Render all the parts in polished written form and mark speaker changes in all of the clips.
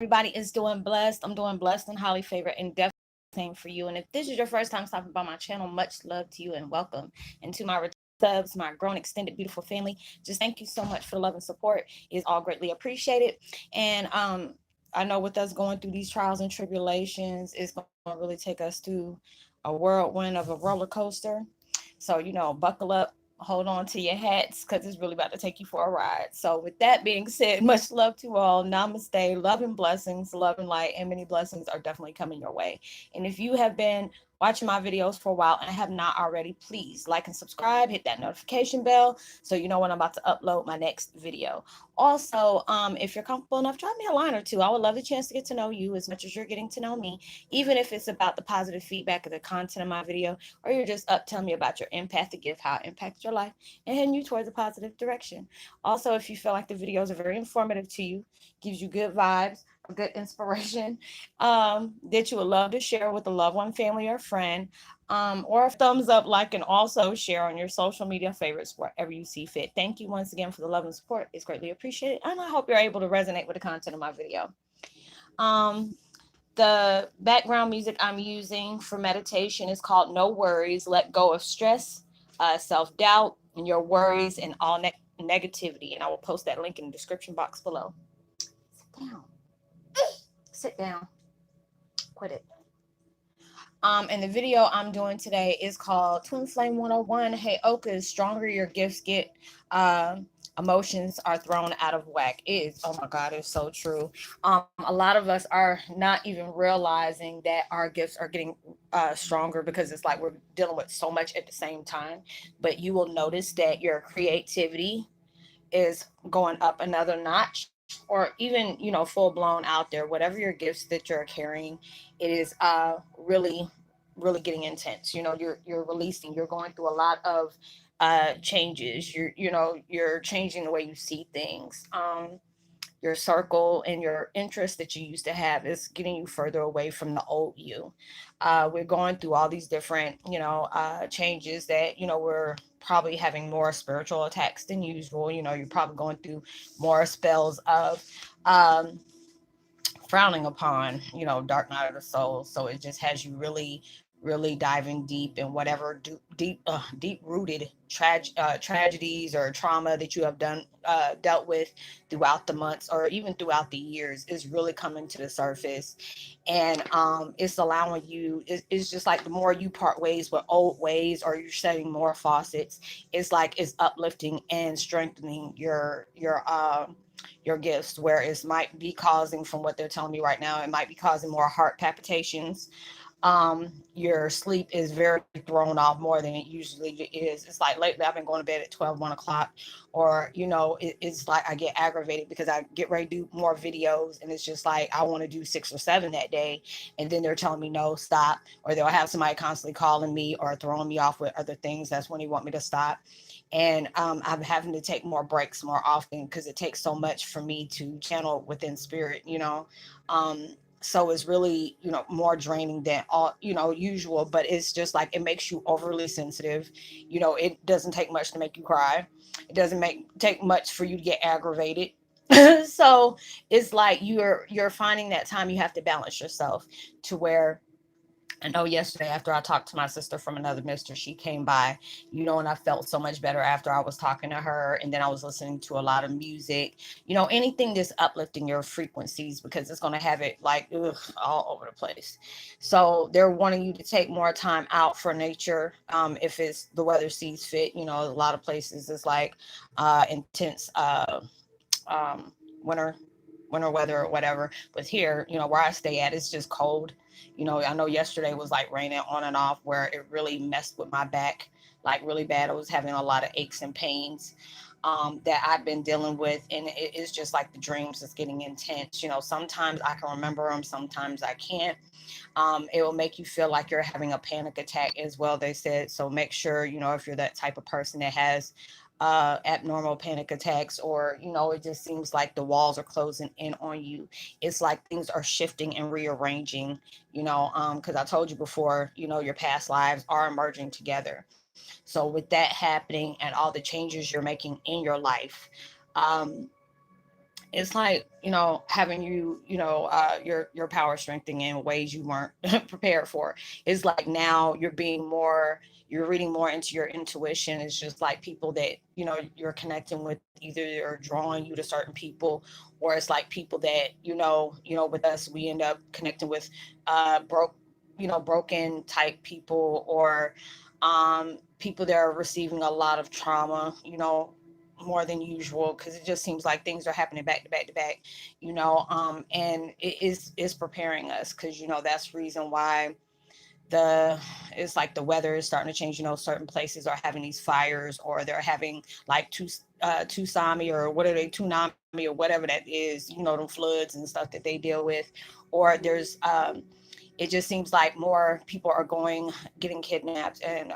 Speaker 1: everybody is doing blessed. I'm doing blessed and highly favored and definitely same for you. And if this is your first time stopping by my channel, much love to you and welcome. And to my subs, my grown, extended, beautiful family, just thank you so much for the love and support. It's all greatly appreciated. And I know with us going through these trials and tribulations, it's going to really take us through a whirlwind of a roller coaster. So, buckle up, hold on to your hats because it's really about to take you for a ride. So, with that being said, much love to all. Namaste. Love and blessings, love and light, and many blessings are definitely coming your way. And if you have been watching my videos for a while and have not already, please like and subscribe, hit that notification bell so you know when I'm about to upload my next video. Also, if you're comfortable enough, drop me a line or two. I would love the chance to get to know you as much as you're getting to know me, even if it's about the positive feedback of the content of my video, or you're just up telling me about your empathic gift, how it impacted your life, and heading you towards a positive direction. Also, if you feel like the videos are very informative to you, gives you good vibes, a good inspiration, that you would love to share with a loved one, family, or friend, or a thumbs up, like, and also share on your social media favorites wherever you see fit. Thank you once again for the love and support. It's greatly appreciated. And I hope you're able to resonate with the content of my video. Um, the background music I'm using for meditation is called No Worries, Let Go of Stress, Self Doubt, and Your Worries and All Negativity. And I will post that link in the description box below. Sit down. Sit down. Quit it. And the video I'm doing today is called Twin Flame 101. Heyoka is stronger your gifts get. Emotions are thrown out of whack. It is, oh my God, it's so true. A lot of us are not even realizing that our gifts are getting stronger because it's like we're dealing with so much at the same time. But you will notice that your creativity is going up another notch, or even full blown out there, whatever your gifts that you're carrying, it is really really getting intense. You're releasing, you're going through a lot of changes. You're changing the way you see things. Your circle and your interest that you used to have is getting you further away from the old you. We're going through all these different, changes that, we're probably having more spiritual attacks than usual. You're probably going through more spells of um, frowning upon, dark night of the soul. So it just has you really, really diving deep in whatever deep rooted tragedies or trauma that you have dealt with throughout the months or even throughout the years is really coming to the surface. And it's allowing you, it's just like the more you part ways with old ways or you're setting more faucets, it's like it's uplifting and strengthening your gifts, where it might be causing, from what they're telling me right now, it might be causing more heart palpitations. Your sleep is very thrown off more than it usually is. It's like lately I've been going to bed at 1 o'clock, or it's like I get aggravated because I get ready to do more videos and it's just like I want to do 6 or 7 that day, and then they're telling me no, stop, or they'll have somebody constantly calling me or throwing me off with other things. That's when they want me to stop. And I'm having to take more breaks more often because it takes so much for me to channel within spirit. So it's really more draining than all usual, but it's just like it makes you overly sensitive. It doesn't take much to make you cry. It doesn't take much for you to get aggravated. So it's like you're finding that time you have to balance yourself to where, I know yesterday after I talked to my sister from another mister, she came by, and I felt so much better after I was talking to her. And then I was listening to a lot of music, anything that's uplifting your frequencies, because it's going to have it like all over the place. So they're wanting you to take more time out for nature. If it's the weather sees fit, a lot of places is like intense um, winter weather or whatever. But here, where I stay at, it's just cold. I know yesterday was like raining on and off, where it really messed with my back, like really bad. I was having a lot of aches and pains that I've been dealing with, and it's just like the dreams is getting intense. Sometimes I can remember them, sometimes I can't. It will make you feel like you're having a panic attack as well, they said. So make sure, if you're that type of person that has abnormal panic attacks, or it just seems like the walls are closing in on you, it's like things are shifting and rearranging, because I told you before, your past lives are emerging together. So with that happening and all the changes you're making in your life, um it's like, having your power strengthening in ways you weren't prepared for. It's like now you're reading more into your intuition. It's just like people that you're connecting with, either they're drawing you to certain people, or it's like people that with us, we end up connecting with broken type people, or people that are receiving a lot of trauma, more than usual, because it just seems like things are happening back to back to back, and it is preparing us, because that's reason why the it's like the weather is starting to change. Certain places are having these fires, or they're having like tsunami, or what are they, tsunami, or whatever that is, them floods and stuff that they deal with. Or there's it just seems like more people are getting kidnapped, and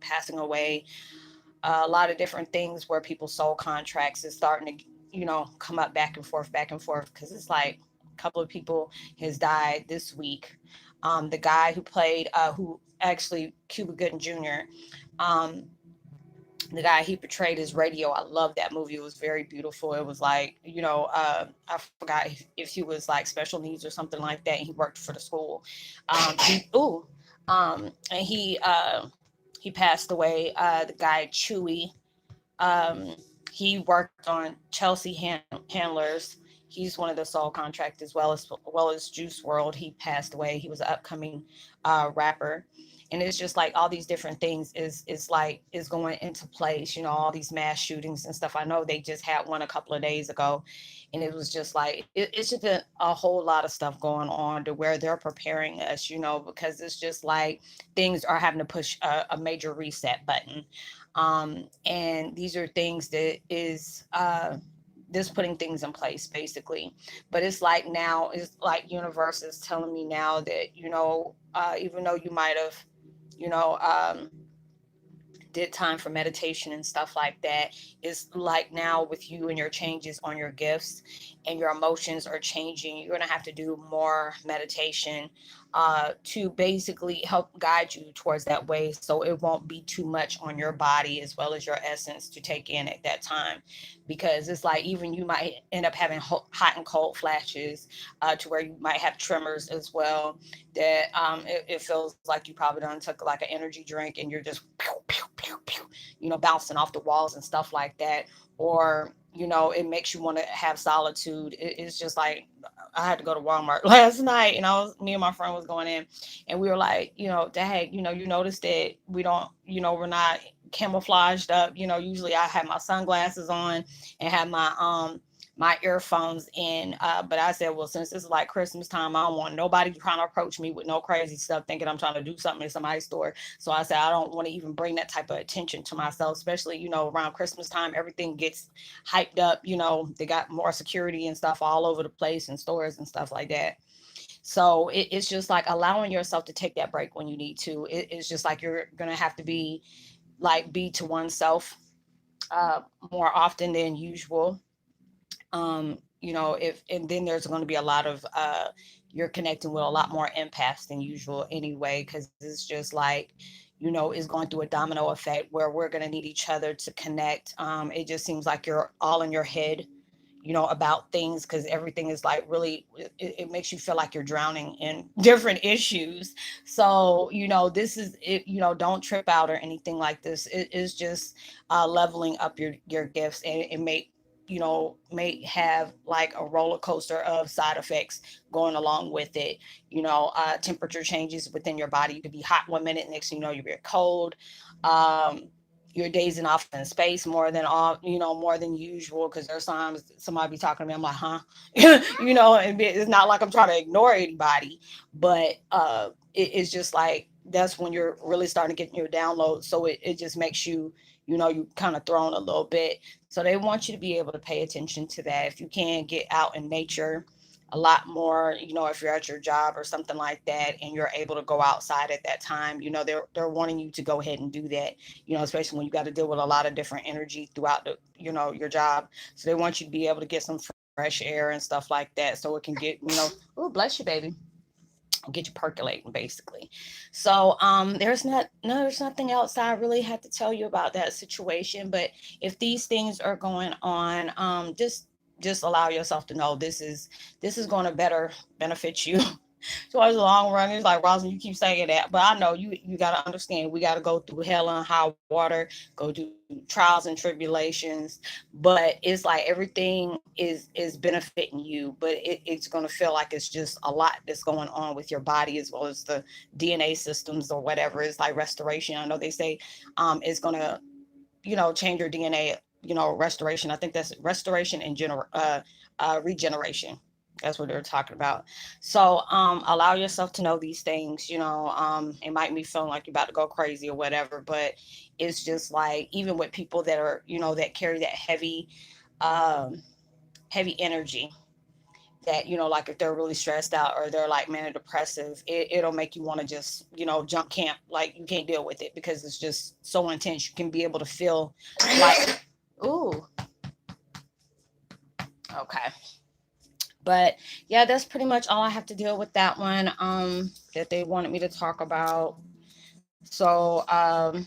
Speaker 1: passing away. A lot of different things where people's soul contracts is starting to come up back and forth, because it's like a couple of people has died this week. The guy who actually, Cuba Gooding Jr., um the guy, he portrayed his radio. I love that movie. It was very beautiful. It was like, I forgot if he was like special needs or something like that, and he worked for the school. And he passed away. The guy Chewy, um, he worked on Chelsea Handlers. He's one of the soul contract, as well as Juice World. He passed away. He was an upcoming rapper. And it's just like all these different things is going into place. All these mass shootings and stuff. I know they just had one a couple of days ago, and it was just like it's just a whole lot of stuff going on, to where they're preparing us. Because it's just like things are having to push a major reset button. And these are things that is this putting things in place, basically. But it's like now, it's like universe is telling me now that even though you might have you know um did time for meditation and stuff like that, is like now with you and your changes on your gifts, and your emotions are changing, you're going to have to do more meditation to basically help guide you towards that way, so it won't be too much on your body as well as your essence to take in at that time. Because it's like, even you might end up having hot and cold flashes, to where you might have tremors as well, that it feels like you probably done took like an energy drink, and you're just pew, pew, pew, pew, bouncing off the walls and stuff like that. Or it makes you want to have solitude. It's just like, I had to go to Walmart last night, and me and my friend was going in, and we were like, Dad, you noticed that we're not camouflaged up. Usually I have my sunglasses on and have my earphones in. But I said, well, since this is like Christmas time, I don't want nobody trying to approach me with no crazy stuff, thinking I'm trying to do something in somebody's store. So I said, I don't want to even bring that type of attention to myself, especially, around Christmas time, everything gets hyped up. They got more security and stuff all over the place, and stores and stuff like that. So it's just like allowing yourself to take that break when you need to. It's just like you're going to have to be to oneself more often than usual. If and then there's going to be a lot of you're connecting with a lot more empaths than usual anyway, because it's just like, it's going through a domino effect where we're going to need each other to connect. It just seems like you're all in your head, about things, because everything is like really, it makes you feel like you're drowning in different issues. So this is it. Don't trip out or anything like this. It is just leveling up your gifts, and it may have like a roller coaster of side effects going along with it. Temperature changes within your body. You could be hot one minute, next thing you know, you're very cold. um you're dazing off in space more than usual, because there's times somebody be talking to me, I'm like, huh? And it's not like I'm trying to ignore anybody, but it's just like that's when you're really starting to get your download. So it just makes you kind of thrown a little bit. So they want you to be able to pay attention to that. If you can get out in nature a lot more, if you're at your job or something like that, and you're able to go outside at that time, they're wanting you to go ahead and do that, especially when you got to deal with a lot of different energy throughout your job. So they want you to be able to get some fresh air and stuff like that, so it can get. Oh, bless you, baby, get you percolating, basically. So there's nothing else I really had to tell you about that situation. But if these things are going on, just just allow yourself to know this is going to better benefit you towards the long run. It's like, Roslynn, you keep saying that, but I know you got to understand, we got to go through hell and high water, go through trials and tribulations, but it's like everything is benefiting you, but it's going to feel like it's just a lot that's going on with your body, as well as the DNA systems or whatever. It's like restoration. I know they say it's going to, change your DNA, restoration. I think that's restoration and regeneration. That's what they're talking about. So allow yourself to know these things. It might be feeling like you're about to go crazy or whatever, but it's just like, even with people that are, that carry that um, heavy energy, that, like if they're really stressed out or they're like manic depressive, it'll make you want to just, jump camp. Like, you can't deal with it because it's just so intense. You can be able to feel like, ooh, okay. But yeah, that's pretty much all I have to deal with that one, that they wanted me to talk about. So I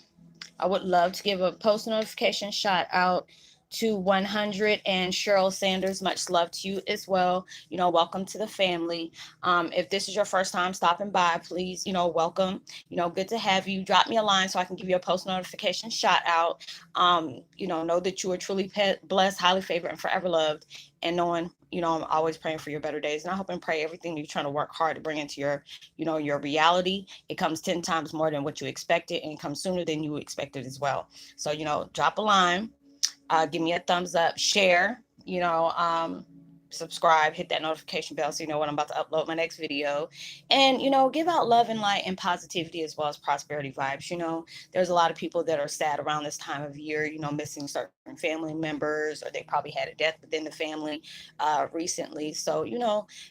Speaker 1: would love to give a post notification shout out to 100 and Cheryl Sanders. Much love to you as well. Welcome to the family. If this is your first time stopping by, please, welcome. Good to have you. Drop me a line so I can give you a post notification shout out. Know that you are truly blessed, highly favored, and forever loved. And knowing, I'm always praying for your better days. And I hope and pray everything you're trying to work hard to bring into your reality, it comes 10 times more than what you expected, and it comes sooner than you expected as well. So, drop a line, give me a thumbs up, share, subscribe, hit that notification bell so you know when I'm about to upload my next video. And, give out love and light and positivity, as well as prosperity vibes. There's a lot of people that are sad around this time of year, missing certain family members, or they probably had a death within the family recently. So,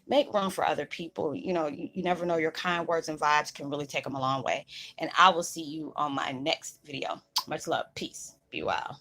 Speaker 1: make room for other people. You never know, your kind words and vibes can really take them a long way. And I will see you on my next video. Much love. Peace. Be well.